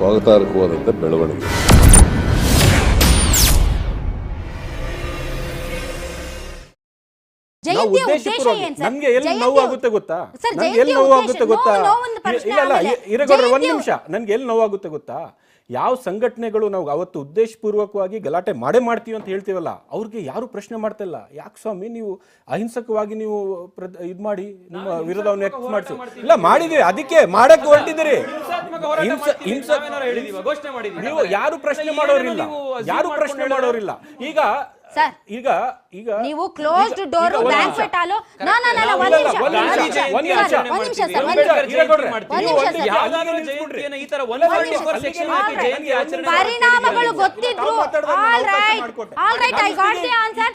ಸ್ವಾಗತಾರ್ಹವಾದಂಥ ಬೆಳವಣಿಗೆ. ನನ್ಗೆ ಎಲ್ಲಿ ನೋವಾಗುತ್ತೆ ಗೊತ್ತಾ, ನನ್ಗೆ ಎಲ್ಲಿ ನೋವಾಗುತ್ತೆ ಗೊತ್ತಾ, ಇಲ್ಲ ಇರಗೌಡ್ರೆ ಒಂದ್ ನಿಮಿಷ, ನನ್ಗೆ ಎಲ್ಲಿ ನೋವಾಗುತ್ತೆ ಗೊತ್ತಾ, ಯಾವ ಸಂಘಟನೆಗಳು ನಾವು ಅವತ್ತು ಉದ್ದೇಶಪೂರ್ವಕವಾಗಿ ಗಲಾಟೆ ಮಾಡ್ತೀವಿ ಅಂತ ಹೇಳ್ತೀವಲ್ಲ, ಅವ್ರಿಗೆ ಯಾರು ಪ್ರಶ್ನೆ ಮಾಡ್ತಾ ಇಲ್ಲ. ಯಾಕೆ ಸ್ವಾಮಿ ನೀವು ಅಹಿಂಸಕವಾಗಿ ನೀವು ಇದ್ ಮಾಡಿ ನಿಮ್ಮ ವಿರೋಧವನ್ನು ವ್ಯಕ್ತ ಮಾಡಿಸಿ, ಇಲ್ಲ ಮಾಡಿದೀವಿ, ಅದಕ್ಕೆ ಮಾಡಕ್ಕೆ ಹೊರಟಿದ್ದೀರಿ. ನೀವು ಯಾರು ಪ್ರಶ್ನೆ ಮಾಡೋರಿಲ್ಲ, ಯಾರು ಪ್ರಶ್ನೆ ಮಾಡೋರಿಲ್ಲ. ಈಗ ನೀವು ಕ್ಲೋಸ್ಡ್ ಡೋರ್ ಬ್ಯಾಂಕ್ವೆಟ್ ಹಾಲ್ ಪರಿಣಾಮಗಳು ಗೊತ್ತಿದ್ರು. All right, I got the answer.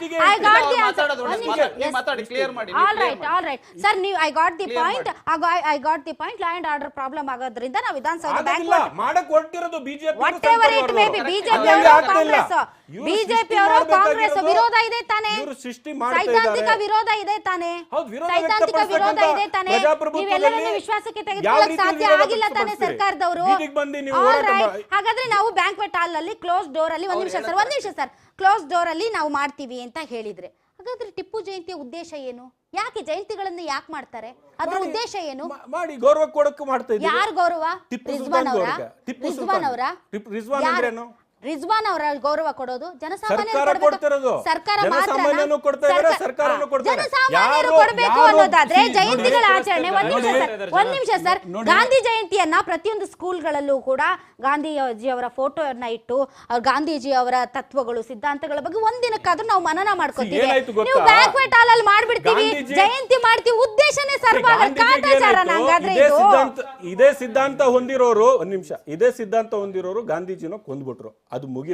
Sir, ನೀವು I got the point. Law and order problem ಆಗೋದ್ರಿಂದ ನಾವು ವಿಧಾನಸೌಧ ಮಾಡಕ್ ಹೊರಟಿರೋದು ಬಿಜೆಪಿ, ಬಿಜೆಪಿ ಅವರು ಕಾಂಗ್ರೆಸ್ ವಿರೋಧ ಇದೆ ತಾನೆ, ಸೈದ್ಧಾಂತಿಕ ವಿರೋಧ ಇದೆ ತಾನೆ, ಸೈದ್ಧಾಂತಿಕ ವಿರೋಧ ಇದೆ ತಾನೆ. ನೀವೆಲ್ಲರನ್ನು ವಿಶ್ವಾಸಕ್ಕೆ ತೆಗೆದುಕೊಳ್ಳಕ್ಕೆ ಸಾಧ್ಯ ಆಗಿಲ್ಲ ತಾನೆ ಸರ್ಕಾರದವರು. ಹಾಗಾದ್ರೆ ನಾವು ಬ್ಯಾಂಕ್ವೆಟ್ ಹಾಲ್ ಅಲ್ಲಿ ಕ್ಲೋಸ್ ಡೋರ್ ಅಲ್ಲಿ ಒಂದ್ ನಿಮಿಷ ಸರ್ ಕ್ಲೋಸ್ ಡೋರ್ ಅಲ್ಲಿ ನಾವು ಮಾಡ್ತೀವಿ ಅಂತ ಹೇಳಿದ್ರೆ, ಹಾಗಾದ್ರೆ ಟಿಪ್ಪು ಜಯಂತಿಯ ಉದ್ದೇಶ ಏನು? ಯಾಕೆ ಜಯಂತಿಗಳನ್ನು ಯಾಕೆ ಮಾಡ್ತಾರೆ? ಅದ್ರ ಉದ್ದೇಶ ಏನು? ಮಾಡಿ ಗೌರವ ಕೊಡಕ್ಕೆ ಮಾಡ್ತಾ ಇದ್ದಾರೆ. ಯಾರು ಗೌರವ? ರಿಜ್ವಾನ್ ಅವರ ಗೌರವ ಕೊಡೋದು ಜನಸಾಮಾನ್ಯರು ಕೊಡಬೇಕು ಅನ್ನೋದಾದ್ರೆ ಜಯಂತಿಗಳ ಆಚರಣೆ. ಒಂದ್ ನಿಮಿಷ ಸರ್, ಗಾಂಧಿ ಜಯಂತಿಯನ್ನ ಪ್ರತಿಯೊಂದು ಸ್ಕೂಲ್ಗಳಲ್ಲೂ ಕೂಡ ಗಾಂಧೀಜಿಯವರ ಫೋಟೋಯನ್ನ ಇಟ್ಟು ಗಾಂಧೀಜಿ ಅವರ ತತ್ವಗಳು ಸಿದ್ಧಾಂತಗಳ ಬಗ್ಗೆ ಒಂದಿನಕ್ಕಾದ್ರೂ ನಾವು ಮನನ ಮಾಡ್ಕೊತೀವಿ. ನೀವು ಬ್ಯಾಂಕ್ವೆಟ್ ಹಾಲ್ ಅಲ್ಲಿ ಮಾಡ್ಬಿಡ್ತೀವಿ, ಜಯಂತಿ ಮಾಡ್ತೀವಿ, ಉದ್ದೇಶನೇ ಕಾಟಾಚಾರ. ಇದೇ ಸಿದ್ಧಾಂತ ಹೊಂದಿರೋರು, ಒಂದ್ ನಿಮಿಷ, ಇದೇ ಸಿದ್ಧಾಂತ ಹೊಂದಿರೋರು ಗಾಂಧೀಜಿನ ಕೊಂದ್ಬಿಟ್ರು. ಅದು ಮುಗಿ.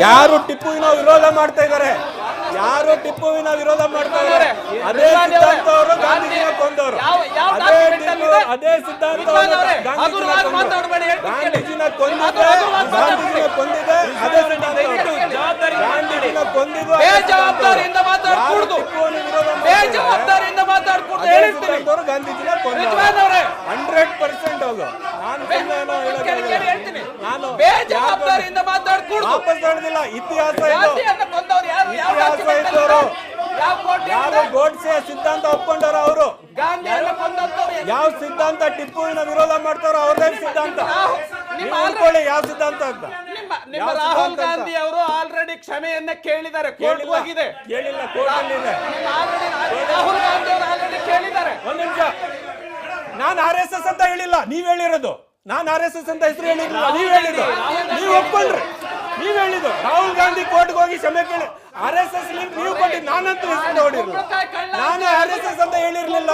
ಯಾರು ಟಿಪ್ಪುವಿನ ವಿರೋಧ ಮಾಡ್ತಾ ಇದ್ದಾರೆ, ಯಾರು ಟಿಪ್ಪುವಿನ ವಿರೋಧ ಮಾಡ್ತಾ ಇದ್ದಾರೆ, ಅದೇ ಸಿದ್ಧಾಂತ ಅವರು ಗಾಂಧೀಜಿನ ಕೊಂದವರು. ಅದೇ ಸಿದ್ಧಾಂತ ಗಾಂಧೀಜಿನ ಕೊಂದಿದೆ, ಅದೇ ಸಿದ್ಧಾಂತ ಗಾಂಧೀಜಿನ ಕೊಂದಿದ್ದು ಗಾಂಧೀಜಿನ ಕೊಂದವರು 100%. ಹೋಗು, ನಾನು ಇತಿಹಾಸ ಯಾರು ಗೋಡ್ಸೆ ಸಿದ್ಧಾಂತ ಒಪ್ಕೊಂಡಾರ ಅವರು, ಯಾವ ಸಿದ್ಧಾಂತ ಟಿಪ್ಪುವಿನ ವಿರೋಧ ಮಾಡ್ತಾರೋ ಅವ್ರದೇ ಸಿದ್ಧಾಂತ. ಯಾವ ಸಿದ್ಧಾಂತ ಅಂತ ರಾಹುಲ್ ಗಾಂಧಿ ಅವರು ಆಲ್ರೆಡಿ ಕ್ಷಮೆಯನ್ನ ಕೇಳಿದ್ದಾರೆ, ಕೋರ್ಟ್ ಹೋಗಿದೆ. ಕೇಳಿಲ್ಲ, ಕೋರ್ಟ್ ಇದೆ. ರಾಹುಲ್ ಗಾಂಧಿ ಅವರು ಆಲ್ರೆಡಿ ಕೇಳಿದ್ದಾರೆ. ಒಂದ್ ನಿಮಿಷ, ನಾನು RSS ಅಂತ ಹೇಳಿಲ್ಲ, ನೀವ್ ಹೇಳಿರೋದು. ನಾನು RSS ಅಂತ ಹೆಸರು ಹೇಳಿಲ್ಲ, ನೀವ್ ಹೇಳಿದ್ದು, ನೀವ್ ಒಪ್ಕೊಂಡ್ರಿ, ನೀವ್ ಹೇಳಿದ್ದು. ರಾಹುಲ್ ಗಾಂಧಿ ಕೋರ್ಟ್ಗೆ ಹೋಗಿ ಕ್ಷಮೆ ಕೇಳಿ RSS ಲಿಂಕ್ ನೀವು ಕೊಟ್ಟಿದ್ದು, ನಾನಂತೂ ಹೆಸರು ನೋಡಿರ್ಲಿಲ್ಲ, ನಾನು RSS ಅಂತ ಹೇಳಿರ್ಲಿಲ್ಲ.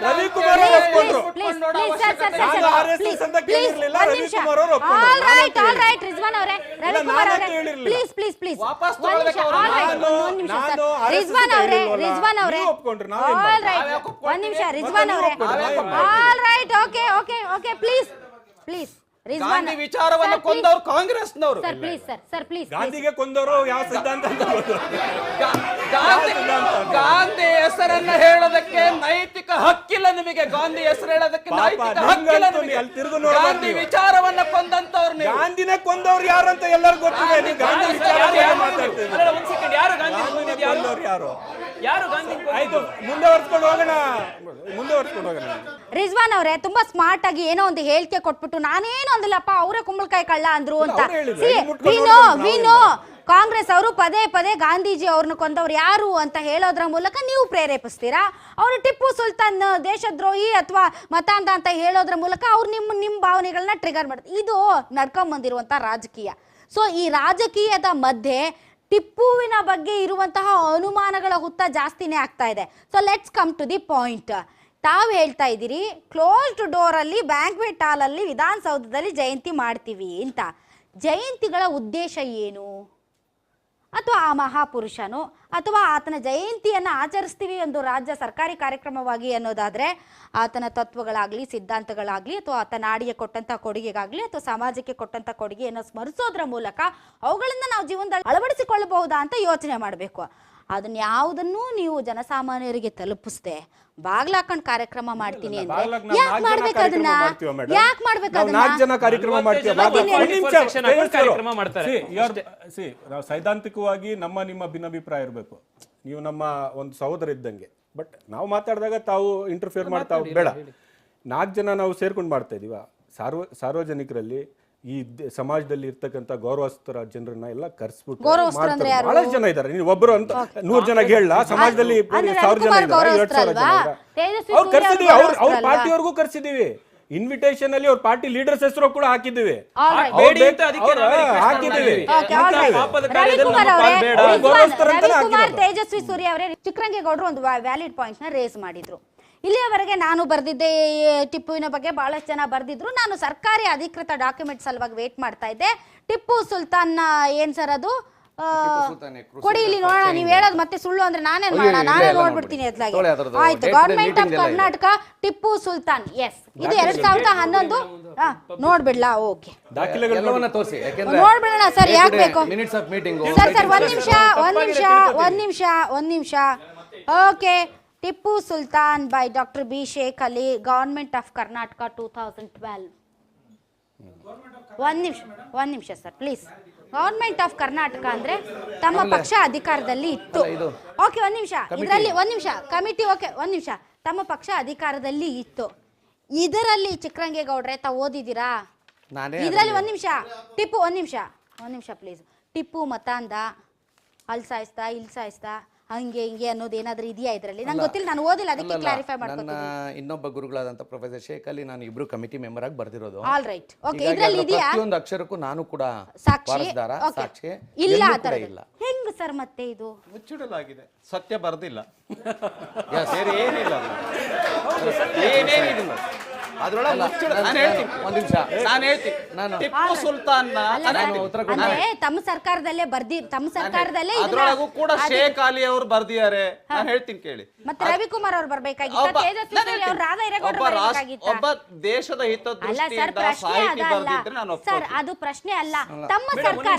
ರವಿಕುಮಾರ್ ಅವರು ಒಪ್ಕೊಂಡ್ರು, ನಾನು RSS ಅಂತ ಕೇಳಿರ್ಲಿಲ್ಲ, ರವಿಕುಮಾರ್ ಅವರು ಒಪ್ಕೊಂಡ್ರು. ಗಾಂಧಿ ವಿಚಾರವನ್ನು ಕೊಂದವರು ಕಾಂಗ್ರೆಸ್ನವರು. ಗಾಂಧಿಗೆ ಕೊಂದವರು ಯಾವ ಸಿದ್ಧಾಂತ ಅಂತ ಗಾಂಧಿ ಹೆಸರನ್ನ ಹೇಳೋದಕ್ಕೆ ನೈತಿಕ ಹಕ್ಕಿಲ್ಲ ನಿಮಗೆ. ಗಾಂಧಿ ಹೆಸರು ಹೇಳೋದಕ್ಕೆ ನೈತಿಕ ಹಕ್ಕಿಲ್ಲ ನಿಮಗೆ. ಗಾಂಧಿ ವಿಚಾರವನ್ನ ಕೊಂದಂತವ್ರು ನೀವು. ಗಾಂಧಿನೇ ಕೊಂದವ್ರು ಯಾರು ಅಂತ ಎಲ್ಲರಿಗೂ ಗೊತ್ತಿದೆ. ನೀವು ಗಾಂಧಿ ವಿಚಾರ ಮಾತಾಡ್ತೀವಿ. ಯಾರು ಗಾಂಧಿ? ಆಯ್ತು, ಮುಂದುವರ್ಸ್ಕೊಂಡು ಹೋಗೋಣ. ರಿಜ್ವಾನ್ ಅವರೇ ತುಂಬಾ ಸ್ಮಾರ್ಟ್ ಆಗಿ ಏನೋ ಒಂದು ಹೇಳಿಕೆ ಕೊಟ್ಬಿಟ್ಟು ನಾನೇನು ಅಂದಿಲ್ಲಪ್ಪ, ಅವರೇ ಕುಂಬಳಕಾಯಿ ಕಳ್ಳ ಅಂದ್ರು ಅಂತ. ವಿನೋ ಕಾಂಗ್ರೆಸ್ ಅವರು ಪದೇ ಪದೇ ಗಾಂಧೀಜಿ ಅವ್ರನ್ನ ಕೊಂದವ್ರು ಯಾರು ಅಂತ ಹೇಳೋದ್ರ ಮೂಲಕ ನೀವು ಪ್ರೇರೇಪಿಸ್ತೀರಾ. ಅವರು ಟಿಪ್ಪು ಸುಲ್ತಾನ್ ದೇಶದ್ರೋಹಿ ಅಥವಾ ಮತಾಂಧ ಅಂತ ಹೇಳೋದ್ರ ಮೂಲಕ ಅವ್ರು ನಿಮ್ಮ ಭಾವನೆಗಳನ್ನ ಟ್ರಿಗರ್ ಮಾಡ್ತಾರೆ. ಇದು ನಡ್ಕೊಂಡ್ ಬಂದಿರುವಂತ ರಾಜಕೀಯ. ಸೊ ಈ ರಾಜಕೀಯದ ಮಧ್ಯೆ ಟಿಪ್ಪುವಿನ ಬಗ್ಗೆ ಇರುವಂತಹ ಅನುಮಾನಗಳ ಹುತ್ತ ಜಾಸ್ತಿನೇ ಆಗ್ತಾ ಇದೆ. So let's come to the point. ತಾವು ಹೇಳ್ತಾ ಇದ್ದೀರಿ ಕ್ಲೋಸ್ಡ್ ಡೋರ್ ಅಲ್ಲಿ ಬ್ಯಾಂಕ್ವೆಟ್ ಹಾಲ್ ಅಲ್ಲಿ ವಿಧಾನಸೌಧದಲ್ಲಿ ಜಯಂತಿ ಮಾಡ್ತೀವಿ ಅಂತ. ಜಯಂತಿಗಳ ಉದ್ದೇಶ ಏನು? ಅಥವಾ ಆ ಮಹಾಪುರುಷನು ಅಥವಾ ಆತನ ಜಯಂತಿಯನ್ನು ಆಚರಿಸ್ತೀವಿ ಒಂದು ರಾಜ್ಯ ಸರ್ಕಾರಿ ಕಾರ್ಯಕ್ರಮವಾಗಿ ಅನ್ನೋದಾದರೆ ಆತನ ತತ್ವಗಳಾಗಲಿ ಸಿದ್ಧಾಂತಗಳಾಗಲಿ ಅಥವಾ ಆತ ನಾಡಿಗೆ ಕೊಟ್ಟಂಥ ಕೊಡುಗೆಗಾಗಲಿ ಅಥವಾ ಸಮಾಜಕ್ಕೆ ಕೊಟ್ಟಂಥ ಕೊಡುಗೆಯನ್ನು ಸ್ಮರಿಸೋದ್ರ ಮೂಲಕ ಅವುಗಳನ್ನು ನಾವು ಜೀವನದಲ್ಲಿ ಅಳವಡಿಸಿಕೊಳ್ಳಬಹುದಾ ಅಂತ ಯೋಚನೆ ಮಾಡಬೇಕು. ಅದನ್ನ ಯಾವುದನ್ನೂ ನೀವು ಜನಸಾಮಾನ್ಯರಿಗೆ ತಲುಪಿಸ್ದೆ ಬಾಗ್ಲಾಕೊಂಡ್ ಕಾರ್ಯಕ್ರಮ ಮಾಡ್ತೀನಿ ಅಂದ್ರೆ ಯಾಕೆ ಮಾಡ್ಬೇಕು ಅದನ್ನ? ಯಾಕೆ ಮಾಡ್ಬೇಕು ಅದನ್ನ? 4 ಜನ ಕಾರ್ಯಕ್ರಮ ಮಾಡ್ತೀವಿ. ನಾವು ಸೈದ್ಧಾಂತಿಕವಾಗಿ ನಿಮ್ಮ ಭಿನ್ನಾಭಿಪ್ರಾಯ ಇರಬೇಕು. ನೀವು ನಮ್ಮ ಒಂದು ಸಹೋದರ ಇದ್ದಂಗೆ. ಬಟ್ ನಾವು ಮಾತಾಡಿದಾಗ ತಾವು ಇಂಟರ್ಫಿಯರ್ ಮಾಡ್ತಾ ಬೇಡ. 4 ಜನ ನಾವು ಸೇರ್ಕೊಂಡು ಮಾಡ್ತಾ ಇದೀವ. ಸಾರ್ವಜನಿಕರಲ್ಲಿ ಈ ಸಮಾಜದಲ್ಲಿ ಇರ್ತಕ್ಕಂಥ ಗೌರವಸ್ಥರ ಜನರನ್ನ ಎಲ್ಲ ಕರ್ಸ್ಬಿಟ್ಟು ಬಹಳ ಜನ ಇದ್ದಾರೆ. ನೀವು ಒಬ್ಬರು ಅಂತ 100 ಜನ ಹೇಳಲ್ಲ, ಸಮಾಜದಲ್ಲಿ 1000 ಜನ ಇದ್ದಾರೆ, 2000 ಜನ ಅವ್ರು ಕರ್ಸಿದೀವಿ. ಅವ್ರ ಪಾರ್ಟಿಯವ್ರಿಗೂ ಕರ್ಸಿದೀವಿ. ಇನ್ವಿಟೇಷನ್ ಅಲ್ಲಿ ಅವ್ರ ಪಾರ್ಟಿ ಲೀಡರ್ಸ್ ಹೆಸರು ಕೂಡ ಹಾಕಿದ್ದೀವಿ. ತೇಜಸ್ವಿ ಸೂರ್ಯ ಅವರೇ ಚಿಕ್ಕರಂಗೇಗೌಡರು ಒಂದು ವ್ಯಾಲಿಡ್ ಪಾಯಿಂಟ್ ನ ರೇಸ್ ಮಾಡಿದ್ರು. ಇಲ್ಲಿಯವರೆಗೆ ನಾನು ಬರ್ದಿದ್ದೆ ಟಿಪ್ಪುವಿನ ಬಗ್ಗೆ ಬಹಳಷ್ಟು ಜನ ಬರ್ದಿದ್ರು. ನಾನು ಸರ್ಕಾರಿ ಅಧಿಕೃತ ಡಾಕ್ಯುಮೆಂಟ್ ಸಲುವಾಗಿ ವೇಟ್ ಮಾಡ್ತಾ ಇದ್ದೆ. ಟಿಪ್ಪು ಸುಲ್ತಾನ್ ಏನ್ ಸರ್ ಅದು ಕೊಡಿ ಇಲ್ಲಿ ನೋಡೋಣ. ನೀವ್ ಹೇಳೋದು ಮತ್ತೆ ಸುಳ್ಳು ಅಂದ್ರೆ ನಾನೇ ನೋಡ್ಬಿಡ್ತೀನಿ ಎದ್ಲಾಗಿ. ಆಯ್ತು, government of Karnataka Tipu Sultan. Yes, ಇದು 2011 ನೋಡ್ಬಿಡ್ಲಾ? Okay, ನೋಡ್ಬಿಡೋಣ sir. ಯಾಕೆ ಬೇಕು ಸರ್? ಒಂದ್ ನಿಮಿಷ. Okay, Tipu Sultan by doctor B Sheikh Ali, government of Karnataka 2012. ಒಂದ್ ನಿಮಿಷ sir please. Government of Karnataka ಅಂದ್ರೆ ತಮ್ಮ ಪಕ್ಷ ಅಧಿಕಾರದಲ್ಲಿ ಇತ್ತು. ಓಕೆ, ಒಂದ್ ನಿಮಿಷ. ಇದರಲ್ಲಿ ಒಂದ್ ನಿಮಿಷ ಕಮಿಟಿ. ಓಕೆ, ಒಂದ್ ನಿಮಿಷ. ತಮ್ಮ ಪಕ್ಷ ಅಧಿಕಾರದಲ್ಲಿ ಇತ್ತು. ಇದರಲ್ಲಿ ಚಿಕ್ಕರಂಗೇಗೌಡ್ರೆ ತಾವು ಓದಿದ್ದೀರಾ? ಇದರಲ್ಲಿ ಒಂದ್ ನಿಮಿಷ ಪ್ಲೀಸ್. ಟಿಪ್ಪು ಮತ ಅಂದ, ಅಲ್ಲಿ ಸಾಯಿಸ್ತಾ ಇಲ್ಲಿ ಸಾಯಿಸ್ತಾ ಹಂಗೆ ಹಿಂಗೆ ಅನ್ನೋದು ಏನಾದ್ರೂ ಇದೆಯಾ ಇದರಲ್ಲಿ? ನಂಗೆ ಗೊತ್ತಿಲ್ಲ, ನಾನು ಓದಿಲ್ಲ, ಅದಕ್ಕೆ ಕ್ಲಾರಿಫೈ ಮಾಡ್ತೀನಿ. ಇನ್ನೊಬ್ಬ ಗುರುಗಳಾದಂತ ಪ್ರೊಫೆಸರ್ ಶೇಖ್ ಅಲಿ ನಾನು ಇಬ್ರು ಕಮಿಟಿ ಮೆಂಬರ್ ಆಗಿ ಬರ್ದಿರೋದು. All right, okay. ಇದರಲ್ಲಿ ಇದೆಯಾ ಪ್ರತಿಯೊಂದು ಅಕ್ಷರಕ್ಕೂ ನಾನು ಕೂಡ ಸಾಕ್ಷಿ? ಸಾಕ್ಷಿ ಇಲ್ಲ, ಆ ಥರ ಇಲ್ಲ. ಹೆಂಗ್ ಸರ್ ಮತ್ತೆ ಇದು ಮುಚ್ಚಿಡಲಾಗಿದೆ? ಸತ್ಯ ಬರ್ದಿಲ್ಲ, ಏನಿಲ್ಲ, ಏನೇನಿಲ್ಲ ಅದ್ರೊಳಗೆ. ಒಂದ್ ನಿಮಿಷ ನಾನು ಹೇಳ್ತೀನಿ. ಟಿಪ್ಪು ಸುಲ್ತಾನ್ ತಮ್ಮ ಸರ್ಕಾರದಲ್ಲೇ ಅದ್ರೊಳಗೂ ಕೂಡ ಶೇಖ್ ಅಲಿ ಅವರು ಬರ್ದಿದ್ದಾರೆ. ನಾನು ಹೇಳ್ತೀನಿ ಕೇಳಿ. ಮತ್ತೆ ರವಿಕುಮಾರ್ ಅವ್ರು ಬರ್ಬೇಕಾಗಿತ್ತು, ಒಬ್ಬ ದೇಶದ ಹಿತದೃಷ್ಟಿಯಿಂದ ಸಾಹಿತಿ ಬರ್ದಿದ್ರೆ ನಾನು ಸರ್, ಅದು ಪ್ರಶ್ನೆ ಅಲ್ಲ. ತಮ್ಮ ಸರ್ಕಾರ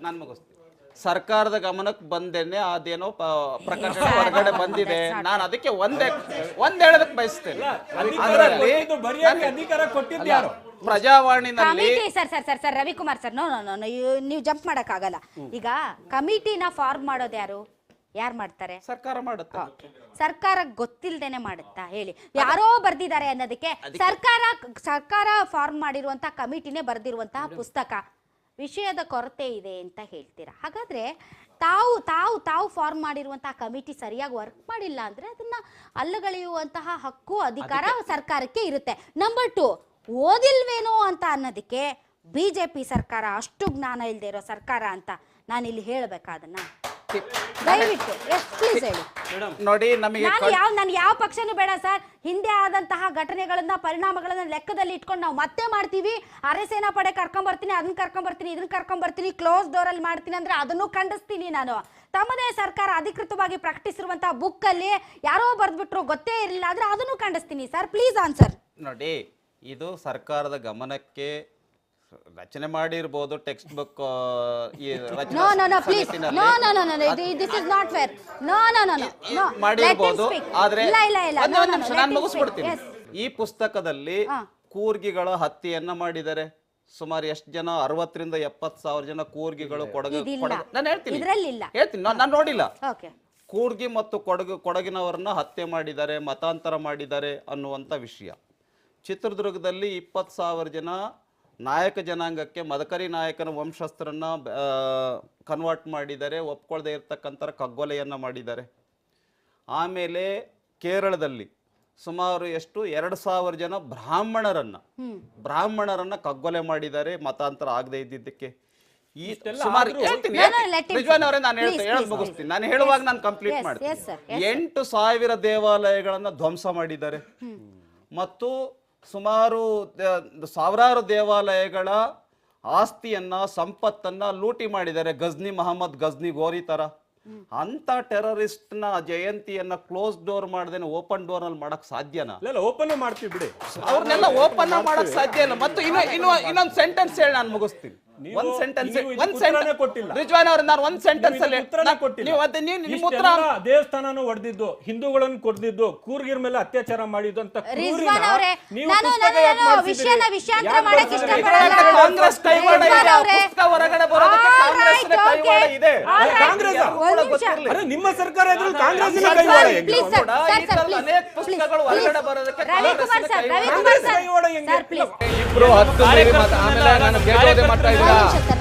ನಾನು ಮುಗಿಸ್ತೀನಿ. ಸರ್ಕಾರದ ಗಮನಕ್ಕೆ ಬಂದೇನೆ ಅದೇನೋ ಪ್ರಕಟಣೆ ಹೊರಗಡೆ ಬಂದಿದೆ. ನಾನು ಅದಕ್ಕೆ ಒಂದ್ ಹೇಳೋದಕ್ಕೆ ಬಯಸ್ತೇನೆ. ಪ್ರಜಾವಾಣಿನಲ್ಲಿ ಸರ್ ರವಿಕುಮಾರ್ ಸರ್, ನೋ ನೀವು ಜಂಪ್ ಮಾಡಕ್ ಆಗಲ್ಲ. ಈಗ ಕಮಿಟಿನ ಫಾರ್ಮ್ ಮಾಡೋದು ಯಾರು ಮಾಡ್ತಾರೆ? ಸರ್ಕಾರ ಮಾಡುತ್ತೆ. ಸರ್ಕಾರ ಗೊತ್ತಿಲ್ದೇನೆ ಮಾಡುತ್ತಾ ಹೇಳಿ? ಯಾರೋ ಬರ್ದಿದ್ದಾರೆ ಅನ್ನೋದಕ್ಕೆ ಸರ್ಕಾರ ಫಾರ್ಮ್ ಮಾಡಿರುವಂತ ಕಮಿಟಿನೇ ಬರ್ದಿರುವಂತಹ ಪುಸ್ತಕ ವಿಷಯದ ಕೊರತೆ ಇದೆ ಅಂತ ಹೇಳ್ತೀರಾ? ಹಾಗಾದ್ರೆ ತಾವು ಫಾರ್ಮ್ ಮಾಡಿರುವಂತಹ ಕಮಿಟಿ ಸರಿಯಾಗಿ ವರ್ಕ್ ಮಾಡಿಲ್ಲ ಅಂದ್ರೆ ಅದನ್ನ ಅಲ್ಲಗಳೆಯುವಂತಹ ಹಕ್ಕು ಅಧಿಕಾರ ಸರ್ಕಾರಕ್ಕೆ ಇರುತ್ತೆ. ನಂಬರ್ 2, ಓದಿಲ್ವೇನೋ ಅಂತ ಅನ್ನೋದಕ್ಕೆ ಬಿಜೆಪಿ ಸರ್ಕಾರ ಅಷ್ಟು ಜ್ಞಾನ ಇಲ್ಲದೆ ಇರೋ ಸರ್ಕಾರ ಅಂತ ನಾನಿಲ್ಲಿ ಹೇಳ್ಬೇಕಾ? ಅದನ್ನ ದಯವಿಟ್ಟು ಪ್ಲೀಸ್ ಹೇಳಿ. ನೋಡಿ, ನಮಗೆ ನಾನು ಯಾವ ಪಕ್ಷನೂ ಬೇಡ ಸರ್. ಹಿಂದೆ ಆದಂತಹ ಘಟನೆಗಳನ್ನ ಪರಿಣಾಮಗಳನ್ನ ಲೆಕ್ಕದಲ್ಲಿ ಇಟ್ಕೊಂಡು ನಾವು ಮತ್ತೆ ಮಾಡ್ತೀವಿ. ಅರೆಸೇನಾ ಪಡೆ ಕರ್ಕೊಂಡ್ಬರ್ತೀನಿ, ಅದನ್ನ ಕರ್ಕೊಂಡ್ಬರ್ತೀನಿ, ಇದನ್ನ ಕರ್ಕೊಂಡ್ಬರ್ತೀನಿ, ಕ್ಲೋಸ್ ಡೋರ್ ಅಲ್ಲಿ ಮಾಡ್ತೀನಿ ಅಂದ್ರೆ ಅದನ್ನು ಖಂಡಿಸ್ತೀನಿ ನಾನು. ತಮ್ಮದೇ ಸರ್ಕಾರ ಅಧಿಕೃತವಾಗಿ ಪ್ರಕಟಿಸಿರುವಂತಹ ಬುಕ್ ಅಲ್ಲಿ ಯಾರೋ ಬರ್ದ್ಬಿಟ್ರು ಗೊತ್ತೇ ಇರಲಿಲ್ಲ ಅಂದ್ರೆ ಅದನ್ನು ಖಂಡಿಸ್ತೀನಿ ಸರ್. Please answer. ನೋಡಿ, ಇದು ಸರ್ಕಾರದ ಗಮನಕ್ಕೆ ರಚನೆ ಮಾಡಿರ್ಬೋದು ಟೆಕ್ಸ್ಟ್ ಬುಕ್. ಮಾಡಿರ್ಬೋದು, ಆದ್ರೆ ನಾನು ಮುಗಿಸ್ಬಿಡ್ತೀನಿ. ಈ ಪುಸ್ತಕದಲ್ಲಿ ಕೂರ್ಗಿಗಳ ಹತ್ಯೆಯನ್ನ ಮಾಡಿದ್ದಾರೆ. ಸುಮಾರು ಎಷ್ಟು ಜನ? 60,000 ರಿಂದ 70,000 ಜನ ಕೂರ್ಗಿಗಳು ನಾನು ಹೇಳ್ತೀನಿ ನಾನು ನೋಡಿಲ್ಲ. ಕೂರ್ಗಿ ಮತ್ತು ಕೊಡಗಿನವರನ್ನ ಹತ್ಯೆ ಮಾಡಿದ್ದಾರೆ, ಮತಾಂತರ ಮಾಡಿದ್ದಾರೆ ಅನ್ನುವಂಥ ವಿಷಯ. ಚಿತ್ರದುರ್ಗದಲ್ಲಿ 20,000 ಜನ ನಾಯಕ ಜನಾಂಗಕ್ಕೆ ಮದಕರಿ ನಾಯಕನ ವಂಶಸ್ಥರನ್ನ ಕನ್ವರ್ಟ್ ಮಾಡಿದ್ದಾರೆ, ಒಪ್ಕೊಳ್ದೇ ಇರ್ತಕ್ಕಂಥ ಕಗ್ಗೊಲೆಯನ್ನು ಮಾಡಿದ್ದಾರೆ. ಆಮೇಲೆ ಕೇರಳದಲ್ಲಿ ಸುಮಾರು 2,000 ಜನ ಬ್ರಾಹ್ಮಣರನ್ನ ಕಗ್ಗೊಲೆ ಮಾಡಿದ್ದಾರೆ ಮತಾಂತರ ಆಗದೆ ಇದ್ದಿದ್ದಕ್ಕೆ. ಈ ಸುಮಾರು ನಾನು ಹೇಳುವಾಗ ನಾನು ಕಂಪ್ಲೀಟ್ ಮಾಡ್ತೀನಿ. 8,000 ದೇವಾಲಯಗಳನ್ನ ಧ್ವಂಸ ಮಾಡಿದ್ದಾರೆ ಮತ್ತು ಸುಮಾರು ಸಾವಿರಾರು ದೇವಾಲಯಗಳ ಆಸ್ತಿಯನ್ನ ಸಂಪತ್ತನ್ನ ಲೂಟಿ ಮಾಡಿದ್ದಾರೆ. ಮಹಮ್ಮದ್ ಗಜ್ನಿ ಗೋರಿ ತರ ಅಂತ ಟೆರರಿಸ್ಟ್ ನ ಜಯಂತಿಯನ್ನ ಕ್ಲೋಸ್ ಡೋರ್ ಮಾಡದೇನೆ ಓಪನ್ ಡೋರ್ ಅಲ್ಲಿ ಮಾಡಕ್ ಸಾಧ್ಯನಾ? ಓಪನ್ ಮಾಡ್ತೀವಿ ಬಿಡಿ, ಅವ್ರನ್ನೆಲ್ಲ ಓಪನ್ ಮಾಡಕ್ ಸಾಧ್ಯ ಇಲ್ಲ. ಮತ್ತು ಇನ್ನೊಂದು ಸೆಂಟೆನ್ಸ್ ಹೇಳಿ ನಾನು ಮುಗಿಸ್ತೀನಿ. ಒಂದ್ ಸೆಂಟೆನ್ಸ್ ನೀವು ಇದಕ್ಕೆ ಉತ್ತರನೇ ಕೊಟ್ಟಿಲ್ಲ. ರಿಜ್ವಾನ್ ಅವ್ರೆ, ನಾನು ಒಂದ್ ಸೆಂಟೆನ್ಸ್ ಅಲ್ಲಿ ಉತ್ತರನೇ ಕೊಟ್ಟಿಲ್ಲ. ನಿಮ್ಮ ಉತ್ತರ ಇಷ್ಟೆಲ್ಲ ದೇವಸ್ಥಾನನೂ ಹೊಡೆದಿದ್ದು, ಹಿಂದೂಗಳನ್ನು ಕೊಡ್ದಿದ್ದು, ಕೂರ್ಗಿರ್ ಮೇಲೆ ಅತ್ಯಾಚಾರ ಮಾಡಿದ್ದು ಅಂತ ರಿಜ್ವಾನ್ ಅವರೇ, ನೀವು ನಾನು ಪುಸ್ತಕ ಯಾಕೆ ಮಾಡ್ಸಿದ್ದೀರಿ? ವಿಷಯಾಂತರ ಯಾಕೆ ಮಾಡಕ್ಕೆ ಮಾಡ್ಸಿದ್ದೀರಿ? ಇಷ್ಟಪಡಲ್ಲ. ಕಾಂಗ್ರೆಸ್ ಕೈವಾಡ ಇದೆ, ರಿಜ್ವಾನ್ ಅವರೇ, ಪುಸ್ತಕ ಹೊರಗಡೆ ಬರೋದಕ್ಕೆ ಕಾಂಗ್ರೆಸ್ನ ಕೈವಾಡ ಇದೆ. ಕಾಂಗ್ರೆಸ್ ಒಂದ್ ನಿಮಿಷ. ಅರೆ ನಿಮ್ಮ ಸರ್ಕಾರ ಇದ್ರಲ್ಲಿ ಕಾಂಗ್ರೆಸ್ಸಿನ ಸರ್, ಕೈವಾಡ ಸರ್, ಹೆಂಗೆ? please, sir, ಕೂಡ sir, ಈ sir, ತರದ please, ಅನೇಕ please, ಪುಸ್ತಕಗಳು please. ಹೊರಗಡೆ ಬರೋದಕ್ಕೆ ರವಿಕುಮಾರ್ ಸರ್, ಕಾಂಗ್ರೆಸ್ಸಿನ ರವಿಕುಮಾರ್ ಸರ್, ಕೈವಾಡ ಹೆಂಗೆ? Sir, please. ಇಬ್ರು 10 ಮೀರಿ ಆಮೇಲೆ ನಾನು ಗೆಲ್ಲೋದೇ ಮಾಡ್ತಾ ಇದ್ದೀರಾ.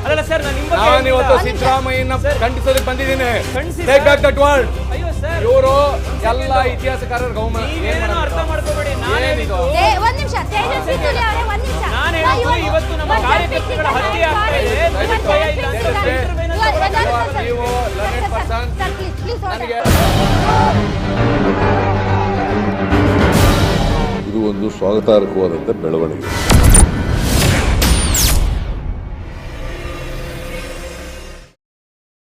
ಅಲ್ಲ ಸರ್, ನಾನು ನಿಮ್ಮ ಬಗ್ಗೆ ನಾನು ಇವತ್ತು ಹೇಳಿಲ್ಲ. ಸಿದ್ದರಾಮಯ್ಯನ ಖಂಡಿಸೋದಕ್ಕೆ ಬಂದಿದ್ದೀನಿ. ಖಂಡಿಸಿದ್ದೀರಾ? Take back that word. ಅಯ್ಯೋ ಸರ್, ಇವರು ಎಲ್ಲ ಇತಿಹಾಸಕಾರರ ನೀವೇನೋ ಅರ್ಥ ಮಾಡ್ಕೋಬೇಡಿ. ನಾನು ಹೇಳಿದ್ದು ಒಂದ್ ನಿಮಿಷ, ತೇಜಸ್ವಿ ಸೂರ್ಯ ಅವರೇ, ಒಂದ್ ನಿಮಿಷ. ನಾನು ಹೇಳಿದ್ದು ಇವತ್ತು ನಮ್ಮ ಕಾರ್ಯಕರ್ತರುಗಳ ಹತ್ಯೆ ಆಗ್ತಾ ಇದೆ, ನಿಮಗೆ ಭಯ ಇಲ್ಲ ಅಂತ ನೀವು learned person. ನನಗೆ ಇದು ಒಂದು ಸ್ವಾಗತಾರ್ಹವಾದಂಥ ಬೆಳವಣಿಗೆ.